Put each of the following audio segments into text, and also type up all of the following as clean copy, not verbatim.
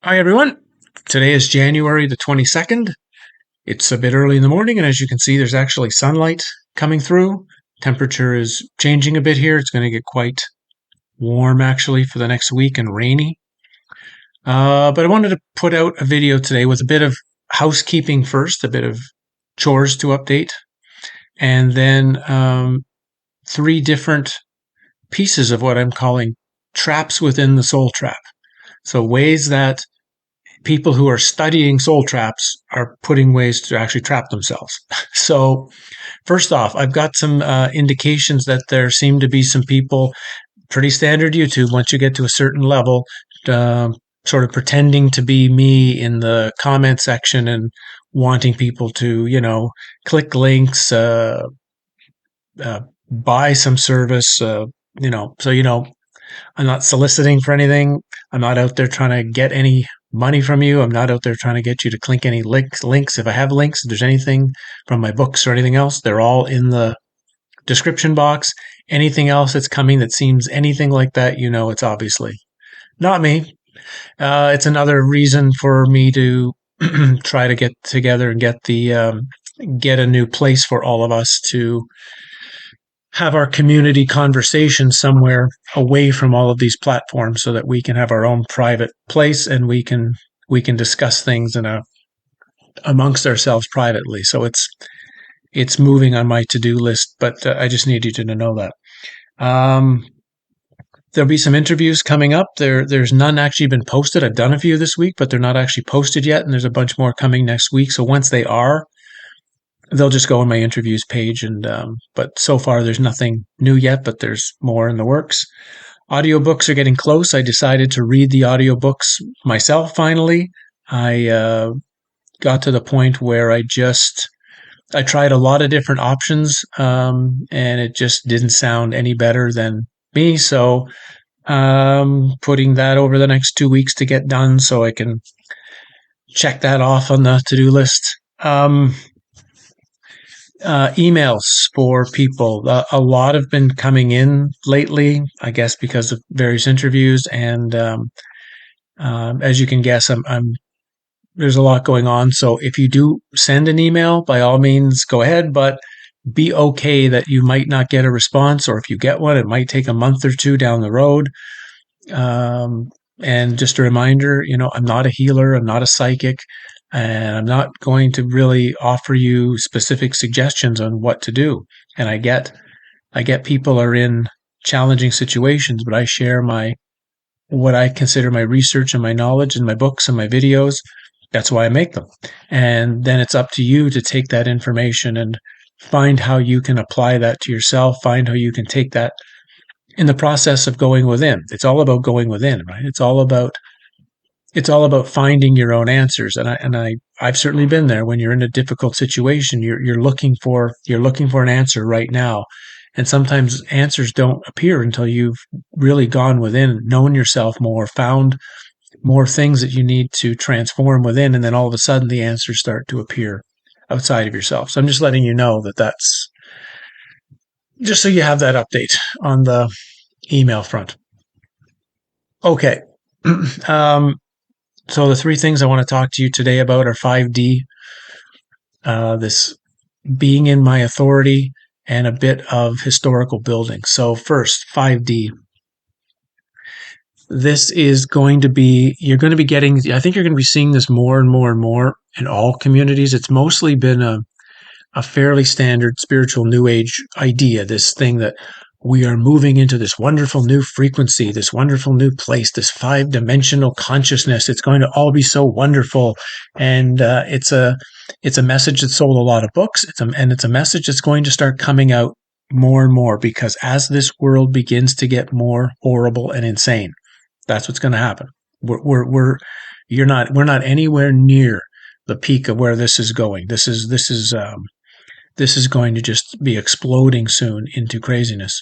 Hi, everyone. Today is January the 22nd. It's a bit early in the morning, and as you can see, there's actually sunlight coming through. Temperature is changing a bit here. It's going to get quite warm, actually, for the next week and rainy. But I wanted to put out a video today with a bit of housekeeping first, a bit of chores to update, and then three different pieces of what I'm calling traps within the soul trap. So ways that people who are studying soul traps are putting ways to actually trap themselves. So, first off, I've got some indications that there seem to be some people, pretty standard YouTube, once you get to a certain level, uh, sort of pretending to be me in the comment section and wanting people to, click links, buy some service, so I'm not soliciting for anything. I'm not out there trying to get any money from you. I'm not out there trying to get you to click any links. If I have links, if there's anything from my books or anything else, they're all in the description box. Anything else that's coming that seems anything like that, it's obviously not me. It's another reason for me to try to get together and get a new place for all of us to have our community conversation somewhere away from all of these platforms so that we can have our own private place and we can discuss things amongst ourselves privately. So it's moving on my to-do list, but I just need you to know that. There'll be some interviews coming up. There's none actually been posted. I've done a few this week, but they're not actually posted yet, and there's a bunch more coming next week. So once they are, they'll just go on my interviews page, and but so far there's nothing new yet, but there's more in the works. Audiobooks are getting close. I decided to read the audiobooks myself finally. I got to the point where I tried a lot of different options, and it just didn't sound any better than me. So putting that over the next 2 weeks to get done so I can check that off on the to-do list. Emails for people. A lot have been coming in lately, I guess, because of various interviews. And as you can guess, there's a lot going on. So if you do send an email, by all means, go ahead, but be okay that you might not get a response, or if you get one, it might take a month or two down the road. And just a reminder, I'm not a healer, I'm not a psychic, and I'm not going to really offer you specific suggestions on what to do. And I get people are in challenging situations, but I share what I consider my research and my knowledge and my books and my videos. That's why I make them. And then it's up to you to take that information and find how you can apply that to yourself, find how you can take that in the process of going within. It's all about going within, right? It's all about finding your own answers. And I've certainly been there. When you're in a difficult situation, you're looking for an answer right now. And sometimes answers don't appear until you've really gone within, known yourself more, found more things that you need to transform within, and then all of a sudden the answers start to appear outside of yourself. So I'm just letting you know that's just so you have that update on the email front. Okay. So the three things I want to talk to you today about are 5D, this being in my authority, and a bit of historical building. So first, 5D. This is going to be, I think you're going to be seeing this more and more and more in all communities. It's mostly been a fairly standard spiritual new age idea, this thing that we are moving into this wonderful new frequency, this wonderful new place, this 5-dimensional consciousness. It's going to all be so wonderful. And it's a message that sold a lot of books. It's a message that's going to start coming out more and more, because as this world begins to get more horrible and insane, that's what's going to happen. We're not anywhere near the peak of where this is going. This is going to just be exploding soon into craziness.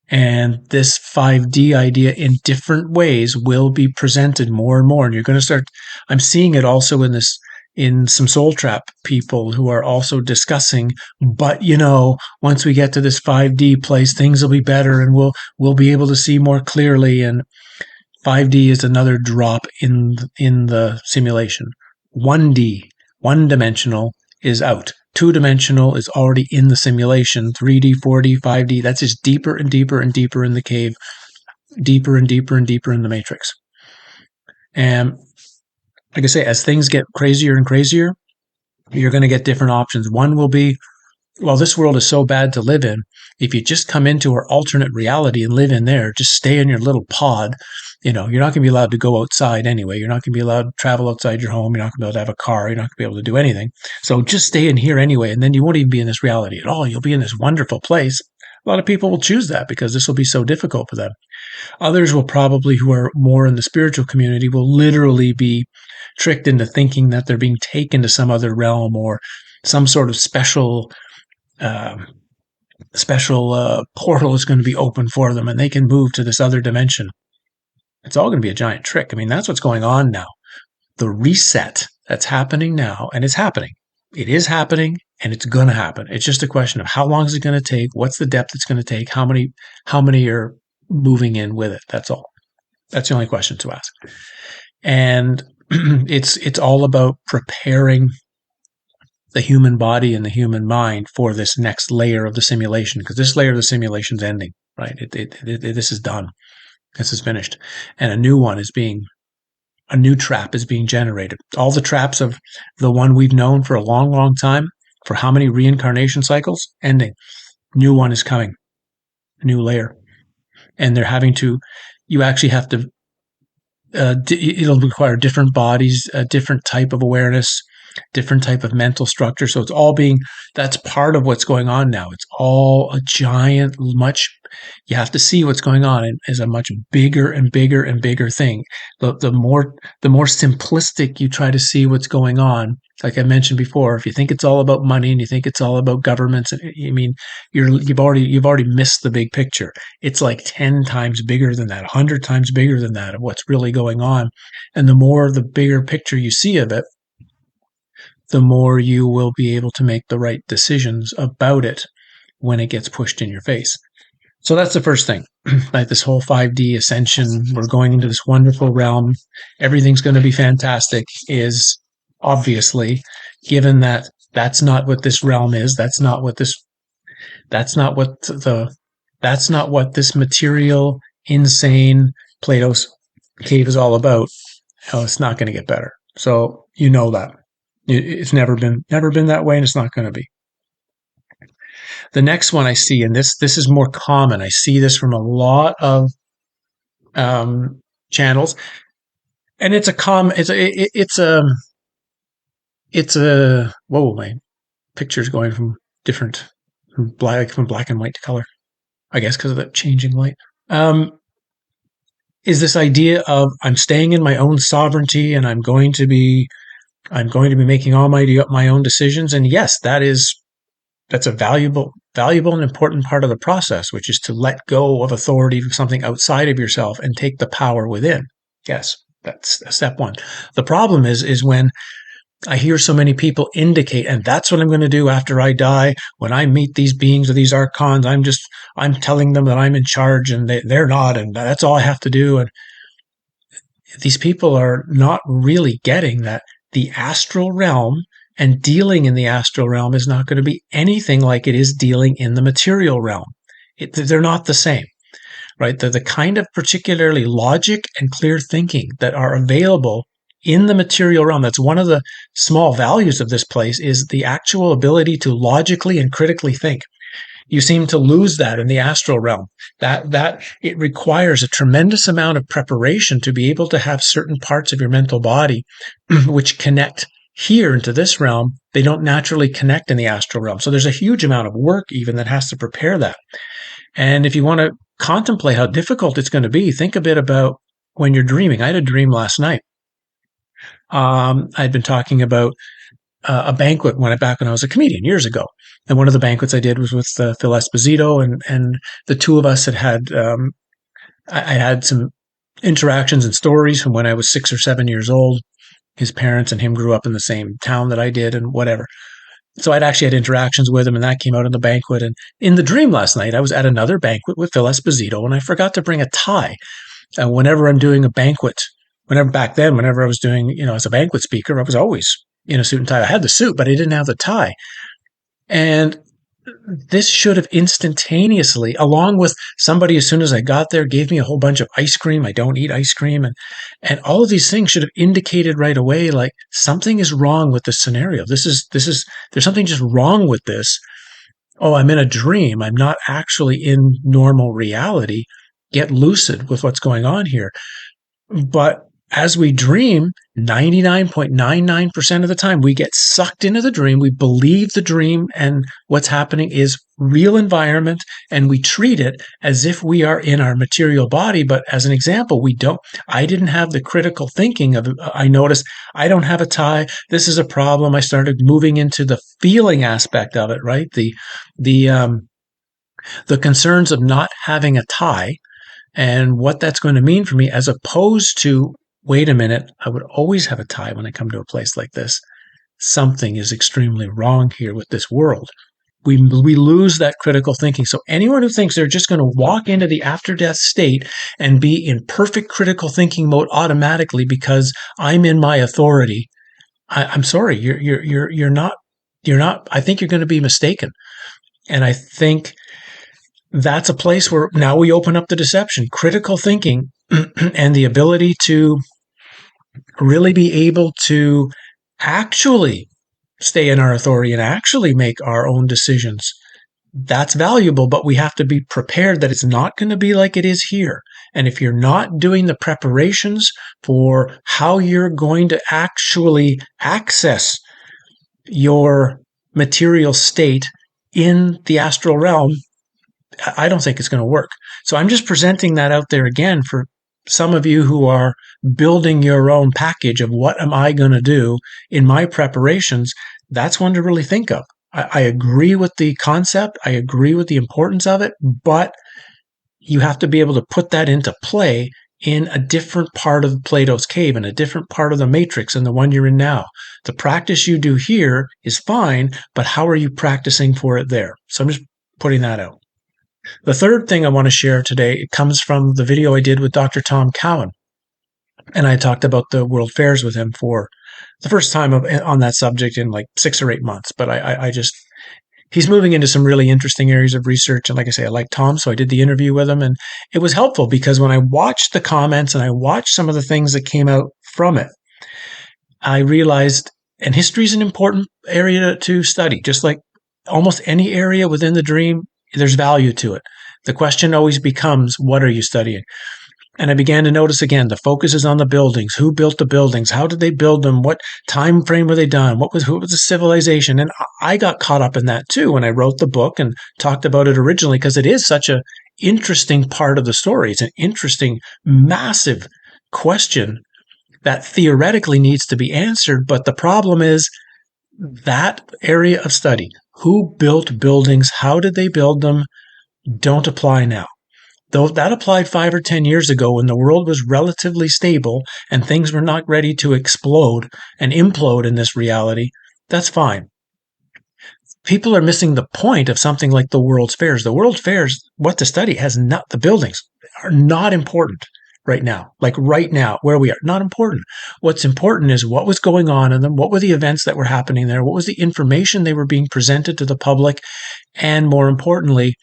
And this 5D idea in different ways will be presented more and more. And you're going to start, I'm seeing it also in some soul trap people who are also discussing, but once we get to this 5D place, things will be better and we'll be able to see more clearly. And 5D is another drop in the simulation. 1D, one dimensional, is out. 2-dimensional is already in the simulation. 3D, 4D, 5D, that's just deeper and deeper and deeper in the cave, deeper and deeper and deeper in the matrix. And like I say, as things get crazier and crazier, you're going to get different options. One will be, well, this world is so bad to live in. If you just come into our alternate reality and live in there, just stay in your little pod, you're not going to be allowed to go outside anyway. You're not going to be allowed to travel outside your home. You're not going to be able to have a car. You're not going to be able to do anything. So just stay in here anyway. And then you won't even be in this reality at all. You'll be in this wonderful place. A lot of people will choose that because this will be so difficult for them. Others will probably, who are more in the spiritual community, will literally be tricked into thinking that they're being taken to some other realm or some sort of special portal is going to be open for them and they can move to this other dimension. It's all going to be a giant trick. I mean, that's what's going on now. The reset that's happening now, and it's happening. It is happening, and it's going to happen. It's just a question of how long is it going to take? What's the depth it's going to take? How many are moving in with it? That's all. That's the only question to ask. And it's all about preparing the human body and the human mind for this next layer of the simulation, because this layer of the simulation is ending, right? This is done. This is finished. And a new trap is being generated. All the traps of the one we've known for a long, long time, for how many reincarnation cycles, ending. New one is coming. A new layer. And you actually have to, it'll require different bodies, a different type of awareness, different type of mental structure. So that's part of what's going on now. It's all a giant, you have to see what's going on as a much bigger and bigger and bigger thing. The more simplistic you try to see what's going on, like I mentioned before, if you think it's all about money and you think it's all about governments, you've already missed the big picture. It's like 10 times bigger than that, 100 times bigger than that of what's really going on. And the bigger picture you see of it, the more you will be able to make the right decisions about it when it gets pushed in your face. So that's the first thing. Like this whole 5D ascension, we're going into this wonderful realm. Everything's going to be fantastic, is obviously, given that that's not what this realm is. That's not what this material, insane Plato's cave is all about. It's not going to get better. So you know that. It's never been that way, and it's not going to be. The next one I see, and this is more common. I see this from a lot of channels, and whoa, my picture's going from black and white to color, I guess because of that changing light. Is this idea of I'm staying in my own sovereignty and I'm going to be making all my own decisions. And yes, that's a valuable and important part of the process, which is to let go of authority from something outside of yourself and take the power within. Yes, that's step one. The problem is when I hear so many people indicate, and that's what I'm going to do after I die. When I meet these beings or these archons, I'm telling them that I'm in charge and they're not, and that's all I have to do. And these people are not really getting that the astral realm and dealing in the astral realm is not going to be anything like it is dealing in the material realm. They're not the same, right? The kind of particularly logic and clear thinking that are available in the material realm, that's one of the small values of this place, is the actual ability to logically and critically think. You seem to lose that in the astral realm. That it requires a tremendous amount of preparation to be able to have certain parts of your mental body which connect here into this realm. They don't naturally connect in the astral realm. So there's a huge amount of work even that has to prepare that. And if you want to contemplate how difficult it's going to be, think a bit about when you're dreaming. I had a dream last night. I'd been talking about a banquet back when I was a comedian years ago. And one of the banquets I did was with Phil Esposito, and the two of us had I had some interactions and stories from when I was 6 or 7 years old. His parents and him grew up in the same town that I did and whatever. So I'd actually had interactions with him, and that came out in the banquet. And in the dream last night, I was at another banquet with Phil Esposito, and I forgot to bring a tie. Whenever I'm doing a banquet, whenever I was doing, as a banquet speaker, I was always in a suit and tie. I had the suit, but I didn't have the tie. And this should have instantaneously, along with somebody as soon as I got there, gave me a whole bunch of ice cream. I don't eat ice cream. And all of these things should have indicated right away, like something is wrong with this scenario. There's something just wrong with this. Oh, I'm in a dream. I'm not actually in normal reality. Get lucid with what's going on here. But as we dream, 99.99% of the time, we get sucked into the dream. We believe the dream and what's happening is real environment, and we treat it as if we are in our material body. But as an example, I didn't have the critical thinking of, I noticed I don't have a tie. This is a problem. I started moving into the feeling aspect of it, right? The concerns of not having a tie and what that's going to mean for me, as opposed to, wait a minute, I would always have a tie when I come to a place like this. Something is extremely wrong here with this world. We lose that critical thinking. So anyone who thinks they're just going to walk into the after death state and be in perfect critical thinking mode automatically because I'm in my authority, I'm sorry, you're not. I think you're going to be mistaken. And I think that's a place where now we open up the deception, critical thinking, and the ability to really be able to actually stay in our authority and actually make our own decisions. That's valuable, but we have to be prepared that it's not going to be like it is here. And if you're not doing the preparations for how you're going to actually access your material state in the astral realm, I don't think it's going to work. So I'm just presenting that out there again for some of you who are building your own package of what am I going to do in my preparations. That's one to really think of. I agree with the concept. I agree with the importance of it, but you have to be able to put that into play in a different part of Plato's cave, in a different part of the matrix than the one you're in now. The practice you do here is fine, but how are you practicing for it there? So I'm just putting that out. The third thing I want to share today comes from the video I did with Dr. Tom Cowan. And I talked about the World Fairs with him for the first time on that subject in like 6 or 8 months. But he's moving into some really interesting areas of research. And like I say, I like Tom, so I did the interview with him. And it was helpful because when I watched the comments and I watched some of the things that came out from it, I realized, and history is an important area to study, just like almost any area within the dream, there's value to it. The question always becomes, what are you studying? And I began to notice again, the focus is on the buildings. Who built the buildings? How did they build them? What time frame were they done? Who was the civilization? And I got caught up in that too when I wrote the book and talked about it originally, because it is such an interesting part of the story. It's an interesting, massive question that theoretically needs to be answered. But the problem is that area of study, who built buildings? How did they build them? Don't apply now. Though that applied 5 or 10 years ago when the world was relatively stable and things were not ready to explode and implode in this reality, that's fine. People are missing the point of something like the World's Fairs. The World Fairs, what to study the buildings are not important right now. Like right now, where we are, not important. What's important is what was going on in them, what were the events that were happening there, what was the information they were being presented to the public, and more importantly,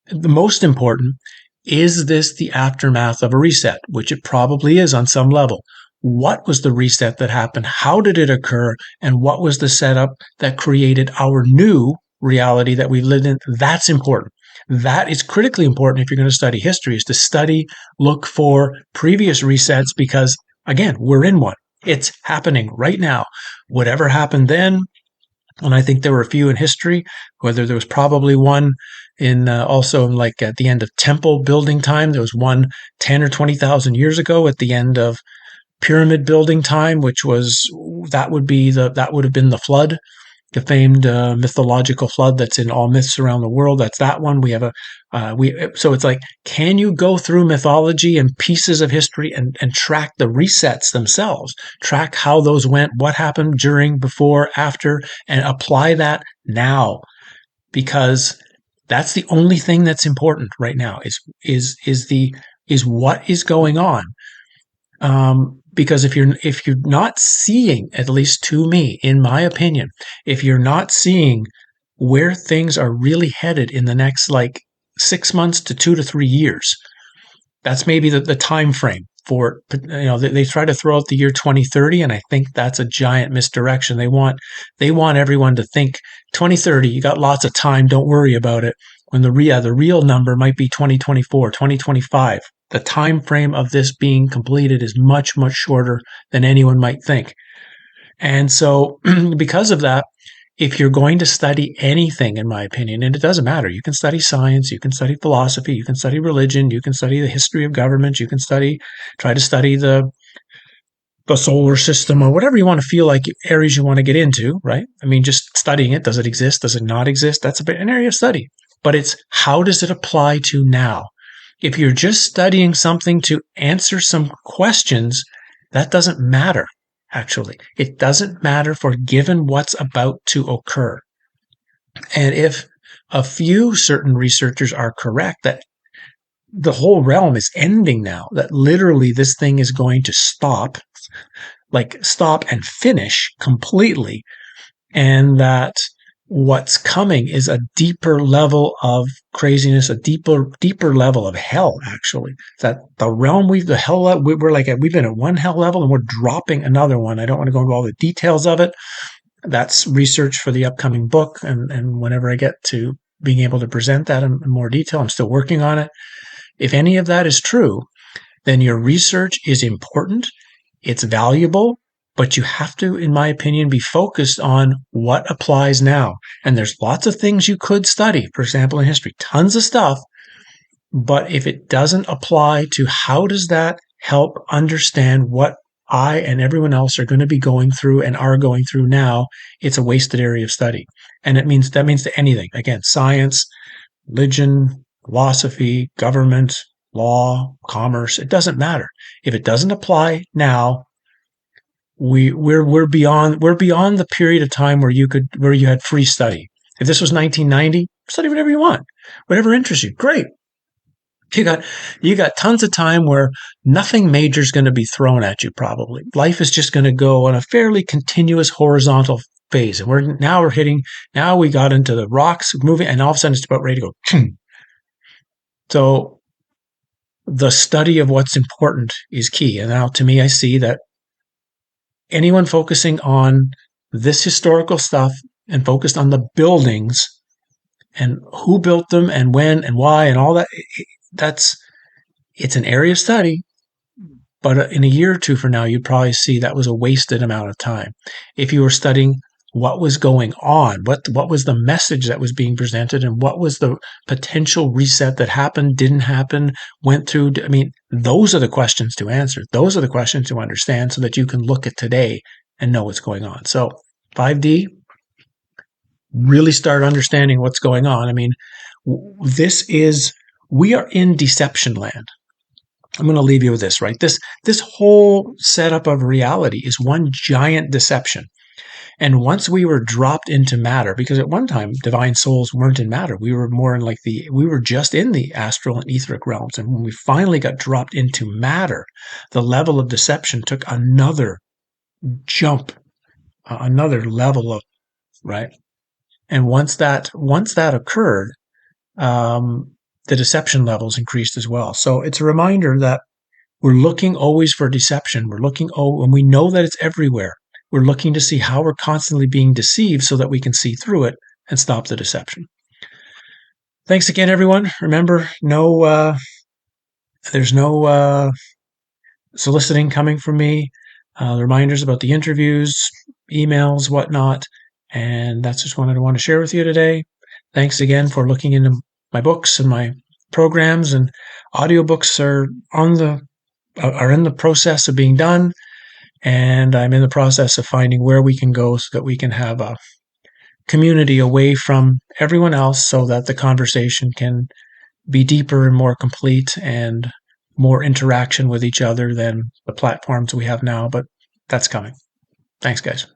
the most important, is this the aftermath of a reset? Which it probably is on some level. What was the reset that happened? How did it occur? And what was the setup that created our new reality that we've lived in? That's important. That is critically important if you're going to study history, is to study, look for previous resets, because again, we're in one. It's happening right now. Whatever happened then, and I think there were a few in history, whether there was probably one also like at the end of temple building time. There was one 10 or 20,000 years ago at the end of pyramid building time, that would have been the flood, the famed mythological flood that's in all myths around the world. That's that one. We have so it's like, can you go through mythology and pieces of history and track the resets themselves, track how those went, what happened during, before, after, and apply that now? Because that's the only thing that's important right now is the is what is going on. Because if you're not seeing, at least to me, in my opinion, if you're not seeing where things are really headed in the next like 6 months to 2 to 3 years, that's maybe the time frame for, they try to throw out the year 2030, and I think that's a giant misdirection. They want everyone to think 2030, you got lots of time, don't worry about it, when the real number might be 2024, 2025. The time frame of this being completed is much, much shorter than anyone might think. And so because of that, if you're going to study anything, in my opinion, and it doesn't matter, you can study science, you can study philosophy, you can study religion, you can study the history of government, you can try to study the solar system, or whatever you want to feel like areas you want to get into, right? I mean, just studying it, does it exist? Does it not exist? That's an area of study. But it's, how does it apply to now? If you're just studying something to answer some questions, that doesn't matter. Actually, it doesn't matter for given what's about to occur. And if a few certain researchers are correct that the whole realm is ending now, that literally this thing is going to stop and finish completely, and that what's coming is a deeper level of craziness, a deeper level of hell, actually. That the realm we've been at one hell level and we're dropping another one. I don't want to go into all the details of it. That's research for the upcoming book, and whenever I get to being able to present that in more detail, I'm still working on it. If any of that is true, then your research is important, it's valuable, but you have to, in my opinion, be focused on what applies now. And there's lots of things you could study, for example, in history, tons of stuff. But if it doesn't apply to how does that help understand what I and everyone else are going to be going through and are going through now, it's a wasted area of study. And that means to anything. Again, science, religion, philosophy, government, law, commerce, it doesn't matter. If it doesn't apply now, we're beyond the period of time where you had free study. If this was 1990, study whatever you want, whatever interests you. Great. You got tons of time where nothing major is going to be thrown at you. Probably life is just going to go on a fairly continuous horizontal phase, and we got into the rocks moving, and all of a sudden it's about ready to go. So the study of what's important is key. And now, to me, I see that anyone focusing on this historical stuff and focused on the buildings and who built them and when and why and all that, it's an area of study. But in a year or two from now, you'd probably see that was a wasted amount of time. If you were studying what was going on, what was the message that was being presented, and what was the potential reset that happened, didn't happen, went through. I mean, those are the questions to answer. Those are the questions to understand so that you can look at today and know what's going on. So 5D, really start understanding what's going on. I mean, we are in deception land. I'm going to leave you with this, right? This whole setup of reality is one giant deception. And once we were dropped into matter, because at one time divine souls weren't in matter, we were more in we were just in the astral and etheric realms. And when we finally got dropped into matter, the level of deception took another jump, another level of, right? And once that occurred, the deception levels increased as well. So it's a reminder that we're looking always for deception. And we know that it's everywhere. We're looking to see how we're constantly being deceived so that we can see through it and stop the deception. Thanks again, everyone. Remember, there's no soliciting coming from me. Reminders about the interviews, emails, whatnot. And that's just what I want to share with you today. Thanks again for looking into my books and my programs, and audiobooks are in the process of being done. And I'm in the process of finding where we can go so that we can have a community away from everyone else so that the conversation can be deeper and more complete and more interaction with each other than the platforms we have now. But that's coming. Thanks, guys.